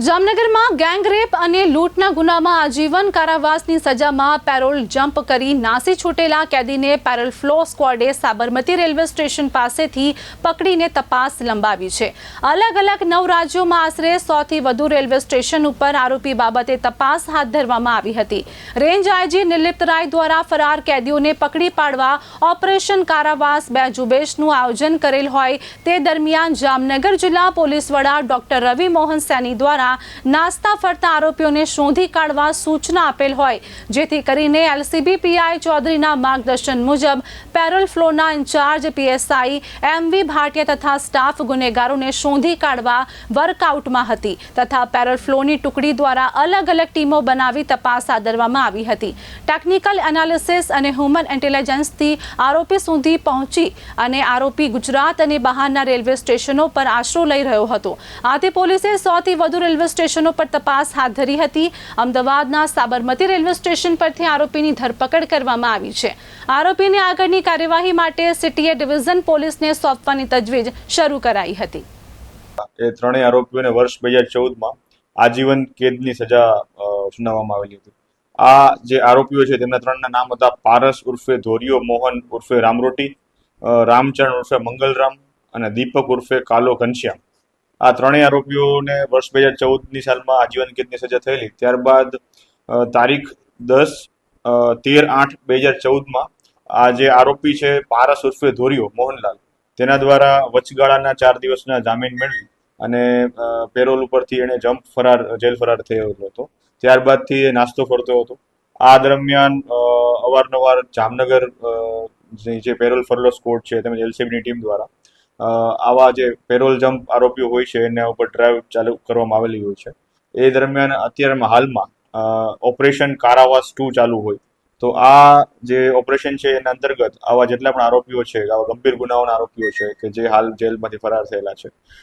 જામનગરમાં ગેંગરેપ અને લૂંટના ગુનામાં આજીવન કારાવાસની સજામાં પેરોલ જમ્પ કરી નાસી છૂટેલા કેદીને પેરોલ ફ્લો સ્ક્વોડે સાબરમતી રેલવે સ્ટેશન પાસેથી પકડીને તપાસ લંબાવી છે। અલગ અલગ 9 રાજ્યોમાં આશરે 100થી વધુ રેલવે સ્ટેશન ઉપર આરોપી બાબતે તપાસ હાથ ધરવામાં આવી હતી। રેન્જ આઈજી નિર્લિપ્ત રાય દ્વારા ફરાર કેદીઓને પકડી પાડવા ઓપરેશન કારાવાસ 2 ઝુંબેશનું આયોજન કરેલ હોય તે દરમિયાન જામનગર જિલ્લા પોલીસ વડા ડોક્ટર રવિ મોહન સૈની દ્વારા નાસ્તા ફરતા આરોપીઓને શોધી કાઢવા સૂચના આપેલ હોય, જેથી કરીને એલસીબી પીઆઈ ચૌધરીના માર્ગદર્શન મુજબ પેરોલ ફ્લોના ઇન્ચાર્જ પીએસઆઈ એમવી ભાટિયા તથા સ્ટાફ ગુનેગારોને શોધી કાઢવા વર્કઆઉટમાં હતી તથા પેરોલ ફ્લોની ટુકડી દ્વારા અલગ અલગ ટીમો બનાવી તપાસ હાથ ધરવામાં આવી હતી। ટેકનિકલ એનાલિસિસ અને હ્યુમન ઇન્ટેલિજન્સથી આરોપી સુધી પહોંચી અને આરોપી ગુજરાત અને બહારના રેલવે સ્ટેશનો પર આશરો લઈ રહ્યો હતો। આથી પોલીસે 100થી વધુ રેલવે સ્ટેશનો પર તપાસ હાથ ધરી હતી। અમદાવાદના સાબરમતી રેલવે સ્ટેશન પરથી આરોપીની ધરપકડ કરવામાં આવી છે। આરોપીને આગળની કાર્યવાહી માટે સિટીએ ડિવિઝન પોલીસને સોંપવાની તજવીજ શરૂ કરાઈ હતી। એ ત્રણેય આરોપીઓને વર્ષ 2014માં આજીવન કેદની સજા સુનાવવામાં આવેલી હતી। આ જે આરોપીઓ છે તેમના ત્રણના નામ હતા પારસ ઉર્ફે ધોરિયો મોહન ઉર્ફે રામરોટી, રામચરણ ઉર્ફે મંગલરામ અને દીપક ઉર્ફે કાલો ઘનશ્યામ। આ ત્રણેય આરોપીઓને વર્ષ 2014ની સાલમાં આજીવન કેદની સજા થયેલી। ત્યારબાદ તારીખ 13/8/2014માં આ જે આરોપી છે પારસ ઉર્ફે ધોરિયો મોહનલાલ, તેના દ્વારા વચગાળાના 4 દિવસના જામીન મેળવી અને પેરોલ ઉપરથી એને જેલ ફરાર થયો હતો। ત્યારબાદથી એ નાસ્તો ફરતો હતો। આ દરમિયાન અવારનવાર જામનગર જે પેરોલ ફરલો સ્કોડ છે તેમજ એલસીબીની ટીમ દ્વારા આવા જે પેરોલ જમ્પ આરોપીઓ હોય છે એના ઉપર ડ્રાઈવ ચાલુ કરવામાં આવેલી હોય છે। એ દરમિયાન અત્યારમાં હાલમાં ઓપરેશન કારાવાસ 2 ચાલુ હોય તો આ જે ઓપરેશન છે એના અંતર્ગત આવા જેટલા પણ આરોપીઓ છે, આવા ગંભીર ગુનાઓના આરોપીઓ છે કે જે હાલ જેલમાંથી ફરાર થયેલા છે,